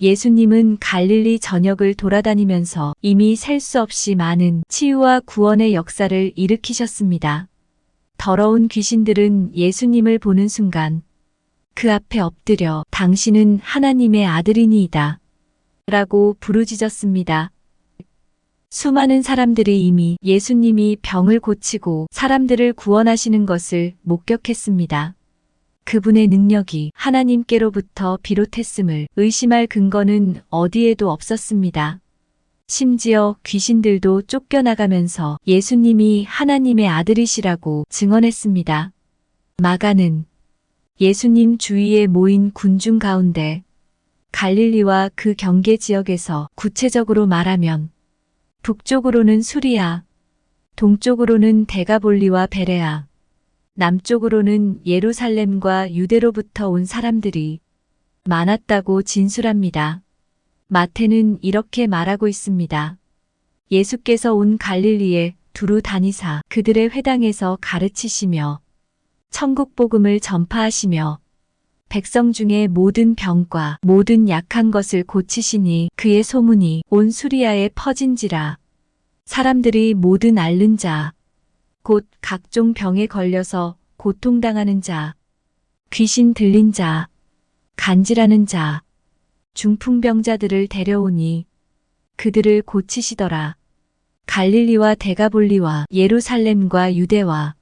예수님은 갈릴리 전역을 돌아다니면서 이미 셀 수 없이 많은 치유와 구원의 역사를 일으키셨습니다. 더러운 귀신들은 예수님을 보는 순간 그 앞에 엎드려 당신은 하나님의 아들이니이다 라고 부르짖었습니다. 수많은 사람들이 이미 예수님이 병을 고치고 사람들을 구원하시는 것을 목격했습니다. 그분의 능력이 하나님께로부터 비롯했음을 의심할 근거는 어디에도 없었습니다. 심지어 귀신들도 쫓겨나가면서 예수님이 하나님의 아들이시라고 증언했습니다. 마가는 예수님 주위에 모인 군중 가운데 갈릴리와 그 경계 지역에서 구체적으로 말하면 북쪽으로는 수리아, 동쪽으로는 데가볼리와 베레아, 남쪽으로는 예루살렘과 유대로부터 온 사람들이 많았다고 진술합니다. 마태는 이렇게 말하고 있습니다. 예수께서 온 갈릴리에 두루 다니사 그들의 회당에서 가르치시며 천국 복음을 전파하시며 백성 중에 모든 병과 모든 약한 것을 고치시니 그의 소문이 온 수리아에 퍼진지라. 사람들이 모든 앓는 자, 곧 각종 병에 걸려서 고통당하는 자, 귀신 들린 자, 간질하는 자, 중풍병자들을 데려오니 그들을 고치시더라. 갈릴리와 데가볼리와 예루살렘과 유대와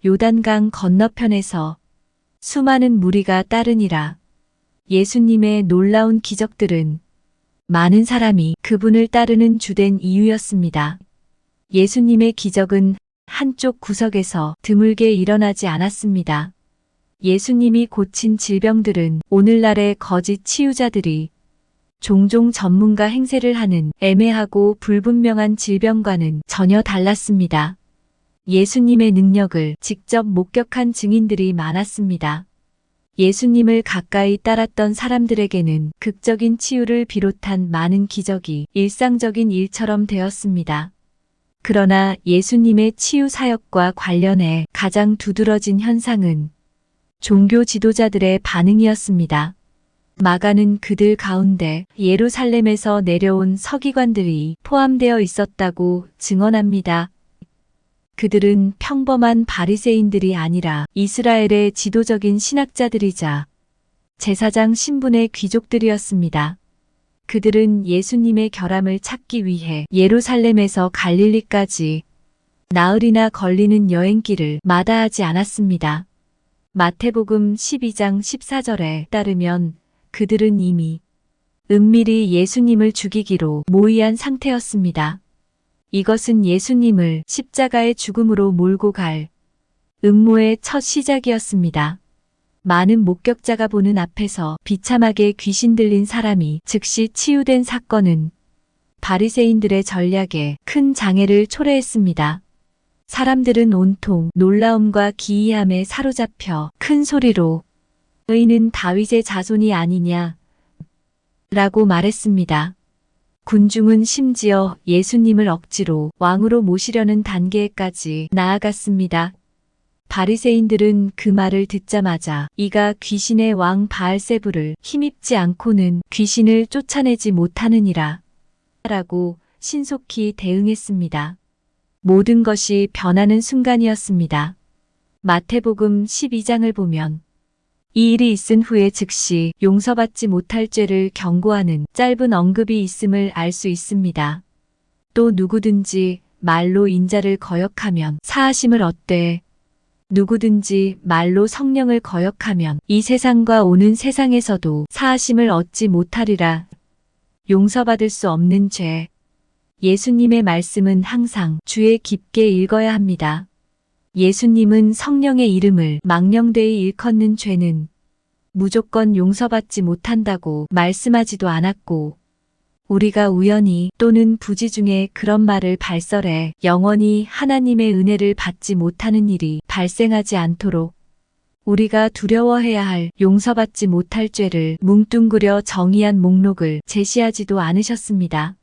요단강 건너편에서 수많은 무리가 따르니라. 예수님의 놀라운 기적들은 많은 사람이 그분을 따르는 주된 이유였습니다. 예수님의 기적은 한쪽 구석에서 드물게 일어나지 않았습니다. 예수님이 고친 질병들은 오늘날의 거짓 치유자들이 종종 전문가 행세를 하는 애매하고 불분명한 질병과는 전혀 달랐습니다. 예수님의 능력을 직접 목격한 증인들이 많았습니다. 예수님을 가까이 따랐던 사람들에게는 극적인 치유를 비롯한 많은 기적이 일상적인 일처럼 되었습니다. 그러나 예수님의 치유 사역과 관련해 가장 두드러진 현상은 종교 지도자들의 반응이었습니다. 마가는 그들 가운데 예루살렘에서 내려온 서기관들이 포함되어 있었다고 증언합니다. 그들은 평범한 바리새인들이 아니라 이스라엘의 지도적인 신학자들이자 제사장 신분의 귀족들이었습니다. 그들은 예수님의 결함을 찾기 위해 예루살렘에서 갈릴리까지 나흘이나 걸리는 여행길을 마다하지 않았습니다. 마태복음 12장 14절에 따르면 그들은 이미 은밀히 예수님을 죽이기로 모의한 상태였습니다. 이것은 예수님을 십자가의 죽음으로 몰고 갈 음모의 첫 시작이었습니다. 많은 목격자가 보는 앞에서 비참하게 귀신 들린 사람이 즉시 치유된 사건은 바리새인들의 전략에 큰 장애를 초래했습니다. 사람들은 온통 놀라움과 기이함에 사로잡혀 큰 소리로 의인은 다윗의 자손이 아니냐 라고 말했습니다. 군중은 심지어 예수님을 억지로 왕으로 모시려는 단계까지 나아갔습니다. 바리새인들은 그 말을 듣자마자 이가 귀신의 왕 바알세불을 힘입지 않고는 귀신을 쫓아내지 못하느니라 라고 신속히 대응했습니다. 모든 것이 변하는 순간이었습니다. 마태복음 12장을 보면 이 일이 있은 후에 즉시 용서받지 못할 죄를 경고하는 짧은 언급이 있음을 알 수 있습니다. 또 누구든지 말로 인자를 거역하면 사하심을 얻되 누구든지 말로 성령을 거역하면 이 세상과 오는 세상에서도 사하심을 얻지 못하리라. 용서받을 수 없는 죄. 예수님의 말씀은 항상 주의 깊게 읽어야 합니다. 예수님은 성령의 이름을 망령되이 일컫는 죄는 무조건 용서받지 못한다고 말씀하지도 않았고 우리가 우연히 또는 부지 중에 그런 말을 발설해 영원히 하나님의 은혜를 받지 못하는 일이 발생하지 않도록 우리가 두려워해야 할 용서받지 못할 죄를 뭉뚱그려 정의한 목록을 제시하지도 않으셨습니다.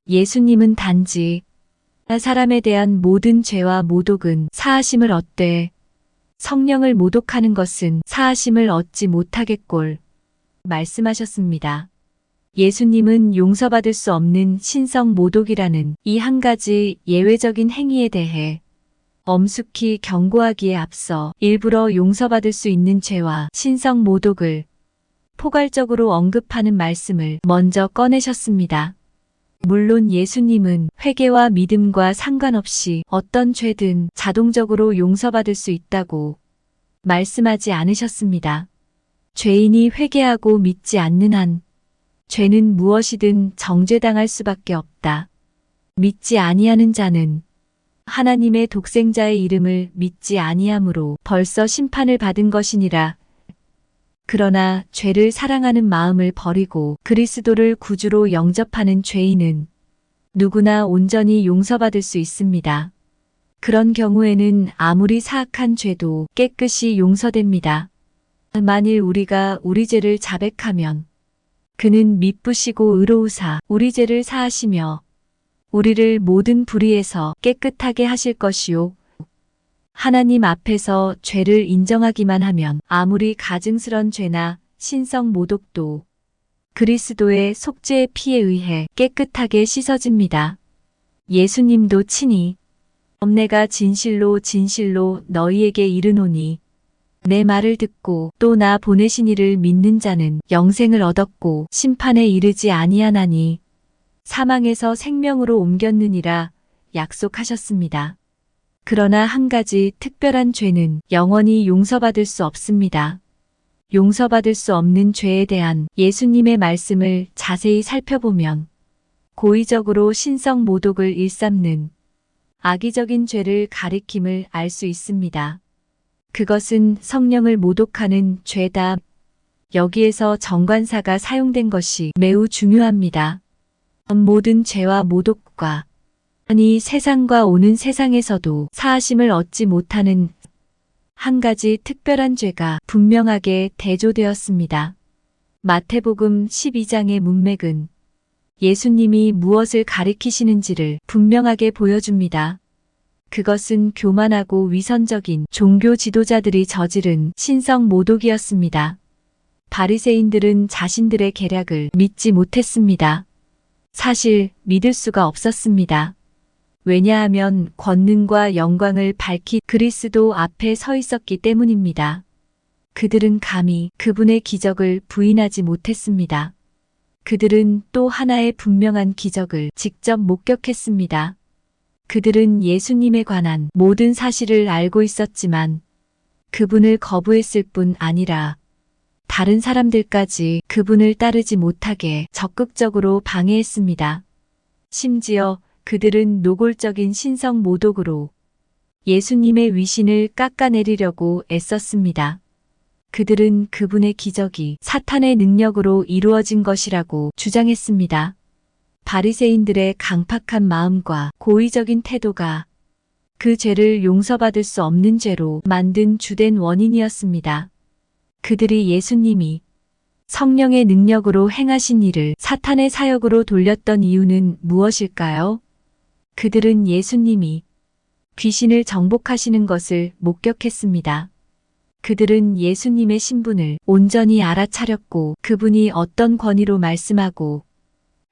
예수님은 단지 사람에 대한 모든 죄와 모독은 사하심을 얻되 성령을 모독하는 것은 사하심을 얻지 못하겠골 말씀하셨습니다. 예수님은 용서받을 수 없는 신성 모독이라는 이 한 가지 예외적인 행위에 대해 엄숙히 경고하기에 앞서 일부러 용서받을 수 있는 죄와 신성 모독을 포괄적으로 언급하는 말씀을 먼저 꺼내셨습니다. 물론 예수님은 회개와 믿음과 상관없이 어떤 죄든 자동적으로 용서받을 수 있다고 말씀하지 않으셨습니다. 죄인이 회개하고 믿지 않는 한 죄는 무엇이든 정죄당할 수밖에 없다. 믿지 아니하는 자는 하나님의 독생자의 이름을 믿지 아니함으로 벌써 심판을 받은 것이니라. 그러나 죄를 사랑하는 마음을 버리고 그리스도를 구주로 영접하는 죄인은 누구나 온전히 용서받을 수 있습니다. 그런 경우에는 아무리 사악한 죄도 깨끗이 용서됩니다. 만일 우리가 우리 죄를 자백하면 그는 미쁘시고 의로우사 우리 죄를 사하시며 우리를 모든 불의에서 깨끗하게 하실 것이요. 하나님 앞에서 죄를 인정하기만 하면 아무리 가증스런 죄나 신성 모독도 그리스도의 속죄의 피에 의해 깨끗하게 씻어집니다. 예수님도 친히 내가 진실로 진실로 너희에게 이르노니 내 말을 듣고 또 나 보내신 이를 믿는 자는 영생을 얻었고 심판에 이르지 아니하나니 사망에서 생명으로 옮겼느니라 약속하셨습니다. 그러나 한 가지 특별한 죄는 영원히 용서받을 수 없습니다. 용서받을 수 없는 죄에 대한 예수님의 말씀을 자세히 살펴보면 고의적으로 신성 모독을 일삼는 악의적인 죄를 가리킴을 알 수 있습니다. 그것은 성령을 모독하는 죄다. 여기에서 정관사가 사용된 것이 매우 중요합니다. 모든 죄와 모독과 이 세상과 오는 세상에서도 사하심을 얻지 못하는 한 가지 특별한 죄가 분명하게 대조되었습니다. 마태복음 12장의 문맥은 예수님이 무엇을 가리키시는지를 분명하게 보여줍니다. 그것은 교만하고 위선적인 종교 지도자들이 저지른 신성 모독이었습니다. 바리새인들은 자신들의 계략을 믿지 못했습니다. 사실 믿을 수가 없었습니다. 왜냐하면 권능과 영광을 밝히 그리스도 앞에 서 있었기 때문입니다. 그들은 감히 그분의 기적을 부인하지 못했습니다. 그들은 또 하나의 분명한 기적을 직접 목격했습니다. 그들은 예수님에 관한 모든 사실을 알고 있었지만 그분을 거부했을 뿐 아니라 다른 사람들까지 그분을 따르지 못하게 적극적으로 방해했습니다. 심지어 그들은 노골적인 신성 모독으로 예수님의 위신을 깎아내리려고 애썼습니다. 그들은 그분의 기적이 사탄의 능력으로 이루어진 것이라고 주장했습니다. 바리새인들의 강팍한 마음과 고의적인 태도가 그 죄를 용서받을 수 없는 죄로 만든 주된 원인이었습니다. 그들이 예수님이 성령의 능력으로 행하신 일을 사탄의 사역으로 돌렸던 이유는 무엇일까요? 그들은 예수님이 귀신을 정복하시는 것을 목격했습니다. 그들은 예수님의 신분을 온전히 알아차렸고 그분이 어떤 권위로 말씀하고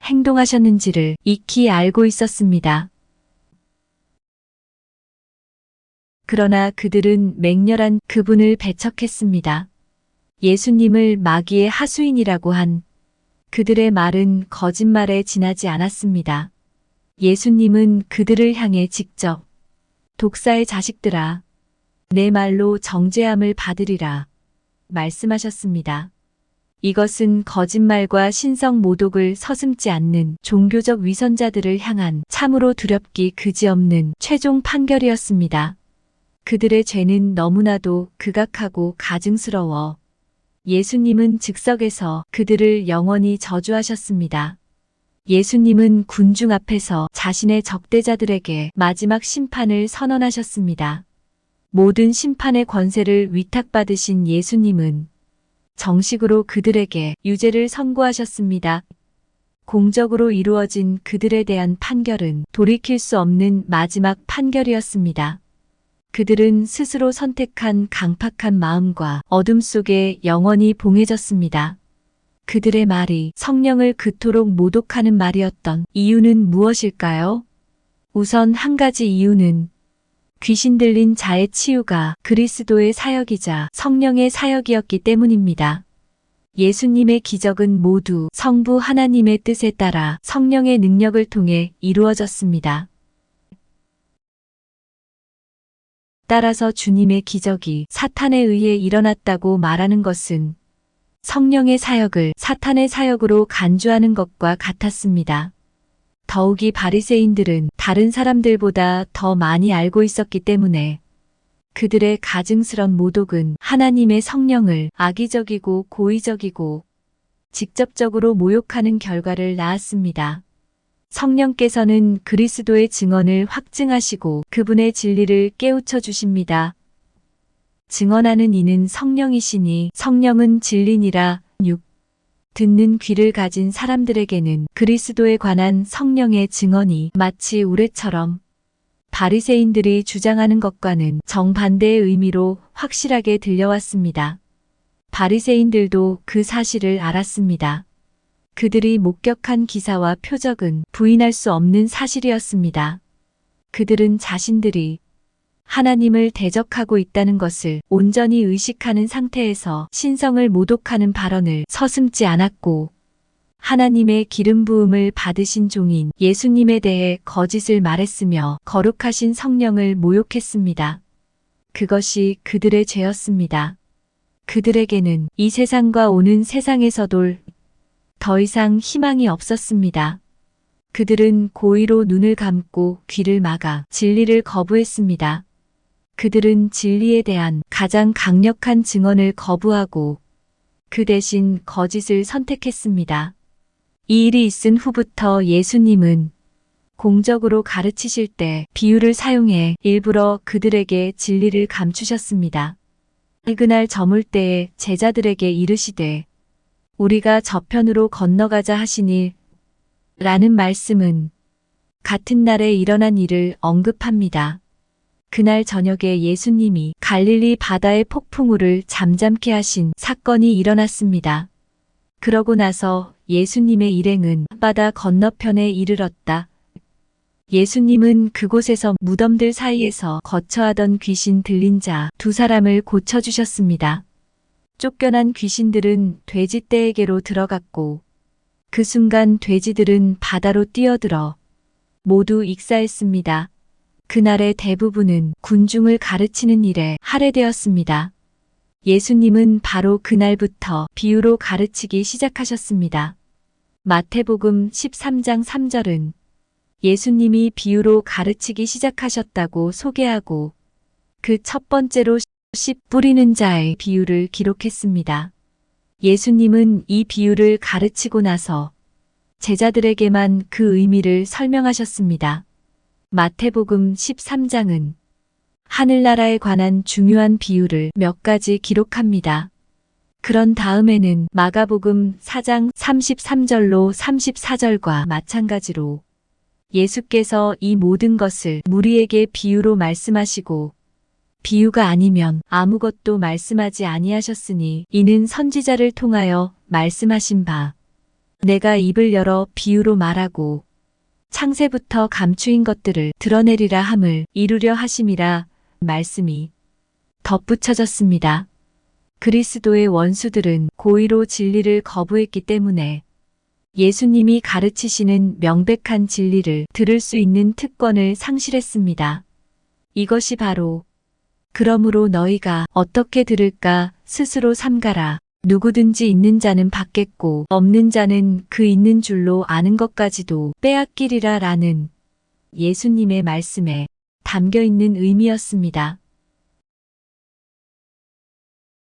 행동하셨는지를 익히 알고 있었습니다. 그러나 그들은 맹렬한 그분을 배척했습니다. 예수님을 마귀의 하수인이라고 한 그들의 말은 거짓말에 지나지 않았습니다. 예수님은 그들을 향해 직접 독사의 자식들아, 내 말로 정죄함을 받으리라 말씀하셨습니다. 이것은 거짓말과 신성 모독을 서슴지 않는 종교적 위선자들을 향한 참으로 두렵기 그지없는 최종 판결이었습니다. 그들의 죄는 너무나도 극악하고 가증스러워 예수님은 즉석에서 그들을 영원히 저주하셨습니다. 예수님은 군중 앞에서 자신의 적대자들에게 마지막 심판을 선언하셨습니다. 모든 심판의 권세를 위탁받으신 예수님은 정식으로 그들에게 유죄를 선고하셨습니다. 공적으로 이루어진 그들에 대한 판결은 돌이킬 수 없는 마지막 판결이었습니다. 그들은 스스로 선택한 강팍한 마음과 어둠 속에 영원히 봉해졌습니다. 그들의 말이 성령을 그토록 모독하는 말이었던 이유는 무엇일까요? 우선 한 가지 이유는 귀신 들린 자의 치유가 그리스도의 사역이자 성령의 사역이었기 때문입니다. 예수님의 기적은 모두 성부 하나님의 뜻에 따라 성령의 능력을 통해 이루어졌습니다. 따라서 주님의 기적이 사탄에 의해 일어났다고 말하는 것은 성령의 사역을 사탄의 사역으로 간주하는 것과 같았습니다. 더욱이 바리새인들은 다른 사람들보다 더 많이 알고 있었기 때문에 그들의 가증스런 모독은 하나님의 성령을 악의적이고 고의적이고 직접적으로 모욕하는 결과를 낳았습니다. 성령께서는 그리스도의 증언을 확증하시고 그분의 진리를 깨우쳐 주십니다. 증언하는 이는 성령이시니 성령은 진리니라. 6. 듣는 귀를 가진 사람들에게는 그리스도에 관한 성령의 증언이 마치 우레처럼 바리새인들이 주장하는 것과는 정반대의 의미로 확실하게 들려왔습니다. 바리새인들도 그 사실을 알았습니다. 그들이 목격한 기사와 표적은 부인할 수 없는 사실이었습니다. 그들은 자신들이 하나님을 대적하고 있다는 것을 온전히 의식하는 상태에서 신성을 모독하는 발언을 서슴지 않았고 하나님의 기름 부음을 받으신 종인 예수님에 대해 거짓을 말했으며 거룩하신 성령을 모욕했습니다. 그것이 그들의 죄였습니다. 그들에게는 이 세상과 오는 세상에서도 더 이상 희망이 없었습니다. 그들은 고의로 눈을 감고 귀를 막아 진리를 거부했습니다. 그들은 진리에 대한 가장 강력한 증언을 거부하고 그 대신 거짓을 선택했습니다. 이 일이 있은 후부터 예수님은 공적으로 가르치실 때 비유를 사용해 일부러 그들에게 진리를 감추셨습니다. 그날 저물 때에 제자들에게 이르시되 우리가 저편으로 건너가자 하시니 라는 말씀은 같은 날에 일어난 일을 언급합니다. 그날 저녁에 예수님이 갈릴리 바다의 폭풍우를 잠잠케 하신 사건이 일어났습니다. 그러고 나서 예수님의 일행은 바다 건너편에 이르렀다. 예수님은 그곳에서 무덤들 사이에서 거처하던 귀신 들린 자 2사람을 고쳐주셨습니다. 쫓겨난 귀신들은 돼지떼에게로 들어갔고 그 순간 돼지들은 바다로 뛰어들어 모두 익사했습니다. 그날의 대부분은 군중을 가르치는 일에 할애되었습니다. 예수님은 바로 그날부터 비유로 가르치기 시작하셨습니다. 마태복음 13장 3절은 예수님이 비유로 가르치기 시작하셨다고 소개하고 그 첫 번째로 씨 뿌리는 자의 비유를 기록했습니다. 예수님은 이 비유를 가르치고 나서 제자들에게만 그 의미를 설명하셨습니다. 마태복음 13장은 하늘나라에 관한 중요한 비유를 몇 가지 기록합니다. 그런 다음에는 마가복음 4장 33절로 34절과 마찬가지로 예수께서 이 모든 것을 무리에게 비유로 말씀하시고 비유가 아니면 아무것도 말씀하지 아니하셨으니 이는 선지자를 통하여 말씀하신 바 내가 입을 열어 비유로 말하고 창세부터 감추인 것들을 드러내리라 함을 이루려 하심이라 말씀이 덧붙여졌습니다. 그리스도의 원수들은 고의로 진리를 거부했기 때문에 예수님이 가르치시는 명백한 진리를 들을 수 있는 특권을 상실했습니다. 이것이 바로 그러므로 너희가 어떻게 들을까 스스로 삼가라. 누구든지 있는 자는 받겠고 없는 자는 그 있는 줄로 아는 것까지도 빼앗기리라 라는 예수님의 말씀에 담겨 있는 의미였습니다.